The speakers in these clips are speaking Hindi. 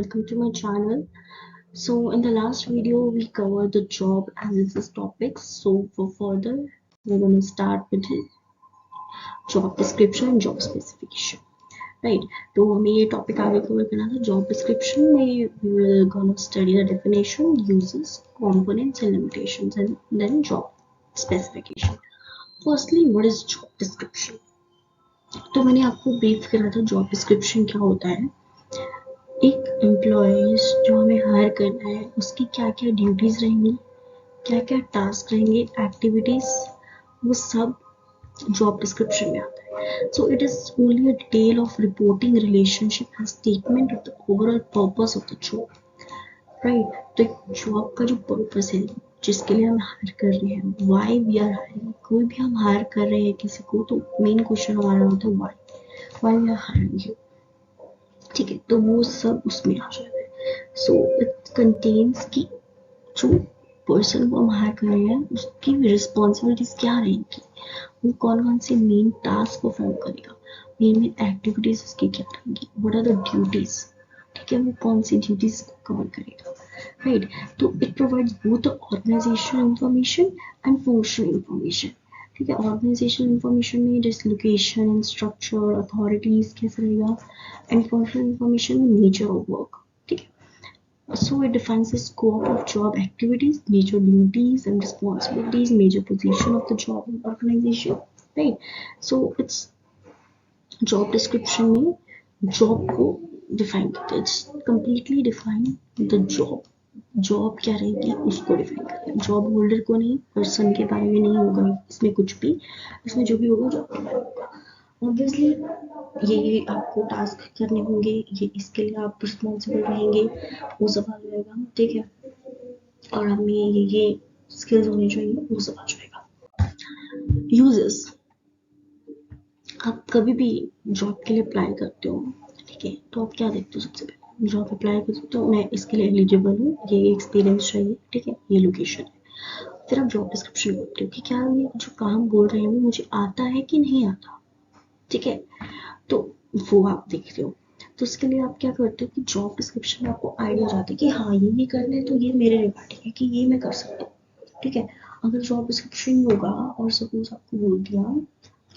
welcome to my channel. So in the last video we covered the job analysis topics. So for further we're going to start with the job description and job specification. Right, तो हमें ये टॉपिक आगे कवर करना था. जॉब डिस्क्रिप्शन में we will gonna study the definition, uses, components and limitations, and then job specification. Firstly, what is job description? तो मैंने आपको ब्रीफ करा था जॉब डिस्क्रिप्शन क्या होता है. एक एम्प्लॉयज जो हमें हायर करना है उसकी क्या क्या ड्यूटीज रहेंगी, क्या क्या टास्क रहेंगे, एक्टिविटीज, वो सब जॉब डिस्क्रिप्शन में आता है. So it is only a detail of reporting relationship and statement of the overall purpose of the job. Right, तो एक जॉब का जो पर्पस है जिसके लिए हम हायर कर रहे हैं, व्हाई वी आर हायरिंग. कोई भी हम हायर कर रहे हैं किसी को तो मेन क्वेश्चन हमारा होता है why we are hiring you. ठीक है, तो वो सब उसमें आ जाता है. सो इट कंटेन्स कि जो पर्सन को हम हायर कर रहे हैं उसकी रिस्पॉन्सिबिलिटीज क्या रहेंगी, वो कौन कौन से मेन टास्क परफॉर्म करेगा, मेन एक्टिविटीज उसकी क्या रहेंगी, व्हाट आर द ड्यूटीज. ठीक है, वो कौन सी ड्यूटीज को कवर करेगा. राइट, तो it provides both organisational information and functional information. ठीक है, ऑर्गेनाइजेशनल इंफॉर्मेशन में जैसे लोकेशन, स्ट्रक्चर, अथॉरिटीज कैसे रहेगा, एंड फंक्शनल इंफॉर्मेशन में नेचर ऑफ वर्क. ठीक है, so it defines the scope of job activities, major duties and responsibilities, major position of the job in organization. Right, so it's job description में job को define करते हैं. It's completely define the job. Job क्या रहेगी उसको डिफाइन करते हैं. जॉब होल्डर को नहीं, पर्सन के बारे में नहीं होगा इसमें कुछ भी. इसमें जो भी होगा जॉब के बारे में होगा. ऑब्वियसली ये आपको टास्क करने होंगे, ये इसके लिए आप रिस्पॉन्सिबल रहेंगे, वो सब आ जाएगा. ठीक है, और हमें ये स्किल्स होनी चाहिए, वो सब आ जाएगा. यूजेस, आप कभी भी जॉब के लिए अप्लाई करते हो, ठीक है, तो आप क्या देखते हो. सबसे पहले जॉब अप्लाई करते हो, मैं इसके लिए एलिजिबल हूँ, ये एक्सपीरियंस चाहिए, ठीक है, ये लोकेशन है. फिर आप जॉब डिस्क्रिप्शन देखते हो कि क्या ये जो काम बोल रहे हैं वो मुझे आता है कि नहीं आता. ठीक है, तो वो आप देखते हो. तो उसके लिए आप क्या करते हो कि जॉब डिस्क्रिप्शन में आपको आइडिया हो जाता है कि हाँ ये करना है तो ये मेरे रिगार्डिंग है कि ये मैं कर सकता हूँ. ठीक है, अगर जॉब डिस्क्रिप्शन होगा और सपोज आपको बोल दिया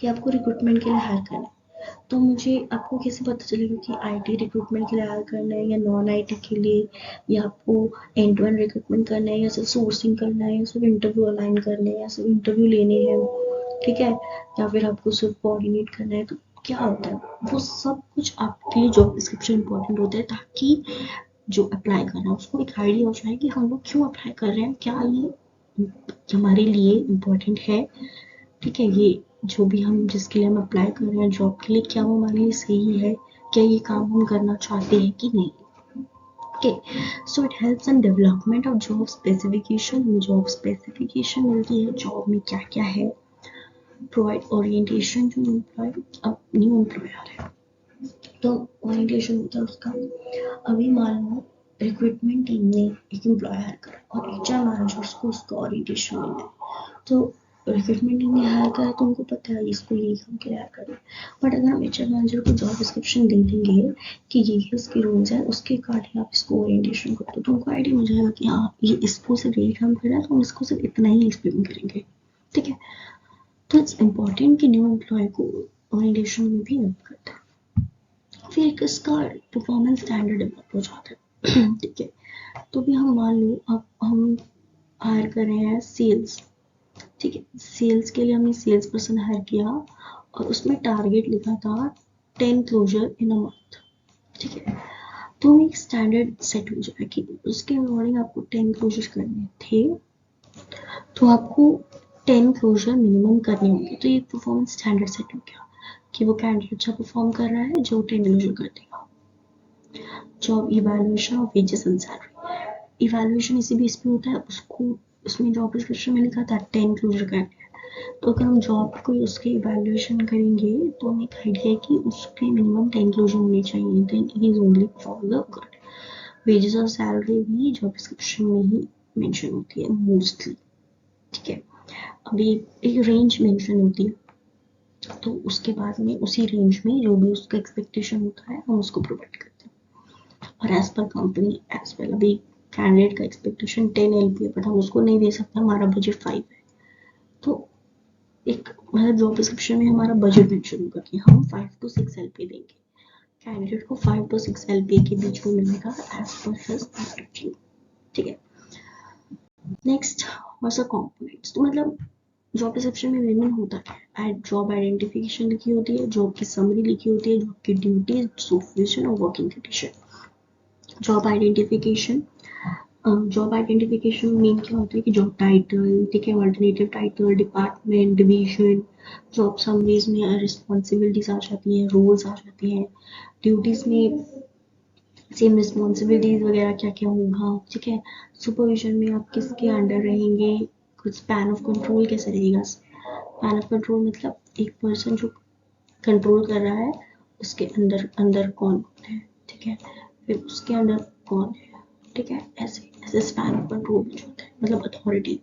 कि आपको रिक्रूटमेंट के लिए हायर करना है, तो मुझे आपको कैसे पता चलेगा कि आईटी रिक्रूटमेंट के लिए हायर करना है या नॉन आईटी के लिए, या आपको एंड टू एंड रिक्रूटमेंट करना है, या सिर्फ सोर्सिंग करना है, या सिर्फ इंटरव्यू अलाइन करने हैं, या सिर्फ इंटरव्यू लेने हैं. ठीक है, या फिर आपको सिर्फ कोऑर्डिनेट करना है. तो क्या होता है, वो सब कुछ आपके लिए जॉब डिस्क्रिप्शन इंपॉर्टेंट होता है ताकि जो अप्लाई कर रहा है उसको एक आइडिया हो जाए कि हम लोग क्यों अप्लाई कर रहे हैं, क्या ये हमारे लिए इम्पोर्टेंट है. ठीक है, ये जो भी हम जिसके लिए हम अप्लाई कर रहे हैं जॉब के लिए, क्या वो हमारे लिए सही है, क्या ये काम हम करना चाहते हैं कि नहीं. Okay, so it helps in development of job specification. हमें जॉब स्पेसिफिकेशन मिलती है जॉब में क्या क्या है. Provide orientation to employ. अब न्यू एम्प्लॉयर है तो ओरिएंटेशन होता है उसका. अभी मान लो रिक्रूटमेंट टीम ने एक एम्प्लॉय हायर करा और एचआर मैनेजर्स को उसका ओरिएंटेशन लेना है. तो रिक्रूटमेंट टीम ने हायर करा तो उनको पता है इसको ये काम के लिए हायर करना है. बट अगर हम एचआर मैनेजर को जॉब डिस्क्रिप्शन दे देंगे कि ये उसके रूल्स हैं, उसके अकॉर्डिंग आप इसको ओरिएंटेशन करते हो, तो उनको आइडिया हो जाएगा कि हाँ ये इसको सिर्फ यही काम कर रहा है तो हम इसको सिर्फ इतना ही एक्सप्लेन करेंगे. ठीक है, तो इट्स इम्पॉर्टेंट कि न्यू एम्प्लॉय को ओरिएंटेशन में भी हेल्प करता है. फिर इसका परफॉर्मेंस स्टैंडर्ड डेवलप हो जाता है. ठीक है, तो भी हम मान लो अब हम हायर कर रहे हैं सेल्स. ठीक है, सेल्स के लिए हमने सेल्स पर्सन हायर किया और उसमें टारगेट लिखा था 10 क्लोजर इन अ मंथ. ठीक है, तो हमें एक स्टैंडर्ड सेट हो जाएगा कि उसके अकॉर्डिंग आपको 10 क्लोजर करने थे तो आपको 10 क्लोजर मिनिमम करने होंगे. तो ये परफॉर्मेंस स्टैंडर्ड सेट हो गया कि वो कैंडिडेट अच्छा परफॉर्म कर रहा है जो 10 क्लोजर कर देगा. Job evaluation of wages and salary. Evaluation इसी बेस पे होता है, उसको उसमें जॉब डिस्क्रिप्शन में लिखा था 10 क्लोजर करने हैं. तो अगर हम जॉब को उसके इवैल्यूएशन करेंगे तो हमें एक आइडिया है कि उसके मिनिमम 10 क्लोजर होने चाहिए. Then he is only for the good. Wages और सैलरी भी जॉब डिस्क्रिप्शन में ही मेंशन होती है मोस्टली. ठीक है, अभी एक रेंज मेंशन होती है तो उसके बाद में उसी रेंज में जो भी उसका एक्सपेक्टेशन होता है हम उसको प्रोवाइड करते हैं. और एज पर कंपनी एज वेल, अभी कैंडिडेट का एक्सपेक्टेशन 10 LPA बट हम उसको नहीं दे सकते, हमारा बजट 5 है। तो एक मतलब जॉब डिस्क्रिप्शन में हमारा बजट मेंशन होगा कि हम 5 to 6 LPA देंगे, कैंडिडेट को 5 to 6 LPA के बीच में मिलेगा एज पर हिज एप्टीट्यूड। ठीक है, नेक्स्ट व्हाट्स द कंपोनेंट्स। तो मतलब जॉब डिस्क्रिप्शन में मेन होता है, जॉब आइडेंटिफिकेशन लिखी होती है, जॉब की समरी लिखी होती है, जॉब की ड्यूटीज, सुपरविजन और working condition. Job identification, job identification main क्या होता है कि जॉब टाइटल, ठीक है, alternative title, department, division. Job summaries में रिस्पॉन्सिबिलिटीज आ जाती हैं, रोल्स आ जाती हैं, ड्यूटीज में सेम रिस्पॉन्सिबिलिटीज वगैरह क्या क्या होगा, ठीक है। सुपरविजन में आप किसके अंडर रहेंगे, कुछ स्पैन ऑफ कंट्रोल कैसे रहेगा। स्पैन ऑफ कंट्रोल मतलब एक पर्सन जो कंट्रोल कर रहा है उसके अंदर अंदर कौन है, ठीक है, फिर उसके अंदर कौन है, ठीक है, ऐसे ऐसे स्पैन ऑफ कंट्रोल होता है, मतलब अथॉरिटी।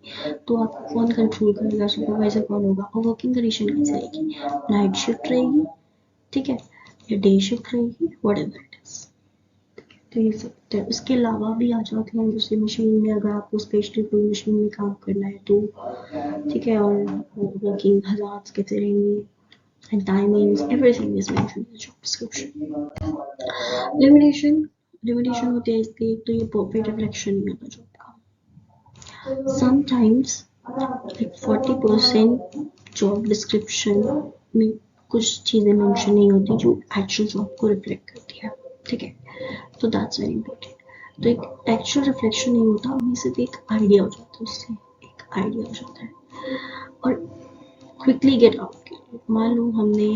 तो आप कौन कंट्रोल करेगा, सुपरवाइजर कौन होगा, और वर्किंग कंडीशन कैसे रहेगी, नाइट शिफ्ट रहेगी, ठीक है, या डे शिफ्ट रहेगी, व्हाटएवर इट इज। तो ये सब है। उसके अलावा भी आ जाते हैं दूसरी मशीन में, अगर आपको स्पेशली कोई मशीन में काम करना है तो, ठीक है, और वर्किंग हालात कैसे रहेंगे and timings, everything is mentioned in the job description. Limitation, limitation होती है इसकी, एक तो ये perfect reflection नहीं होता जॉब का। Sometimes like 40% job description में कुछ चीजें मेंशन नहीं होती जो एक्चुअल जॉब को रिफ्लेक्ट करती है, ठीक है, तो दैट्स वेरी इंपॉर्टेंट। तो एक एक्चुअल रिफ्लेक्शन नहीं होता, हमें सिर्फ एक आइडिया हो जाता है, उससे एक आइडिया हो जाता है। और क्विकली गेट आउट, मान लो हमने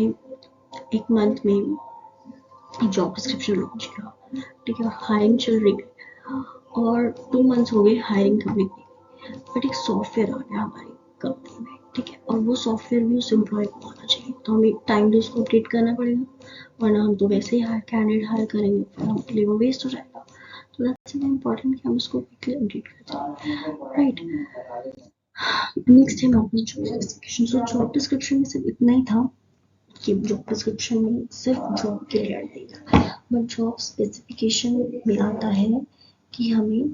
एक मंथ में एक जॉब डिस्क्रिप्शन लॉन्च किया, ठीक है, हायरिंग चल रही है और 2 मंथ्स हो गए हायरिंग कंप्लीट नहीं, बट एक सॉफ्टवेयर आ गया हमारी कंपनी में, ठीक है, और वो सॉफ्टवेयर भी उस एम्प्लॉय को आना चाहिए, तो हमें टाइमली उसको अपडेट करना पड़ेगा, वरना हम तो वैसे ही कैंडिडेट हायर करेंगे, फिर हमारे लिए वो वेस्ट हो जाएगा। तो दैट्स वेरी इंपॉर्टेंट कि हम उसको क्विकली अपडेट करते हैं, राइट। नेक्स्ट टाइम आपने job specification, so job description में सिर्फ इतना ही था कि जॉब डिस्क्रिप्शन में सिर्फ जॉब के लिए देगा, बट जॉब स्पेसिफिकेशन में आता है कि हमें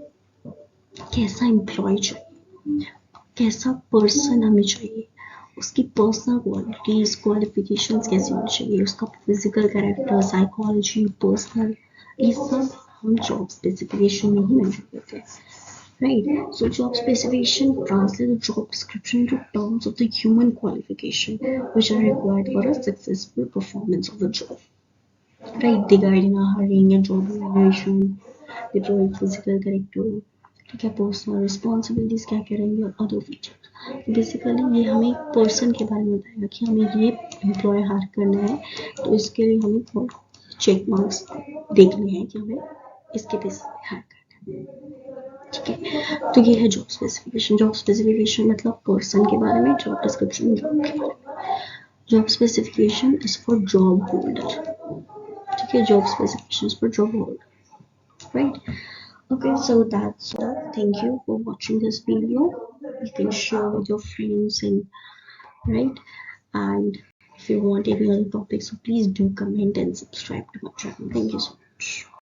कैसा एम्प्लॉय चाहिए, कैसा पर्सन हमें चाहिए, उसकी पर्सनल क्वालिटीज, क्वालिफिकेशंस कैसी होनी चाहिए, उसका फिजिकल कैरेक्टर, साइकोलॉजी, पर्सनल, ये सब हम जॉब स्पेसिफिकेशन में ही मेंशन करते हैं, right? So job specification translates the job description into terms of the human qualification which are required for a successful performance of the job. Right? They guide in hiring and job evaluation, they provide physical character, ठीक है, पर्सनल रिस्पॉन्सिबिलिटीज क्या क्या रहेंगी और अदर फीचर। बेसिकली ये हमें एक पर्सन के बारे में बताएगा कि हमें ये एम्प्लॉय हायर करना है, तो इसके लिए हमें चेक मार्क्स देखने हैं कि हमें इसके बेसिस पे हायर करना है, ठीक है। तो ये है जॉब स्पेसिफिकेशन। जॉब स्पेसिफिकेशन मतलब पर्सन के बारे में, जॉब डिस्क्रिप्शन जॉब के बारे में। Job specification is for job holder, ठीक है, job specification is for job holder, right. Okay, so that's all. Thank you for watching this video. You can share with your friends and right. And if you want any other topics, so please do comment and subscribe to my channel. Thank you so much.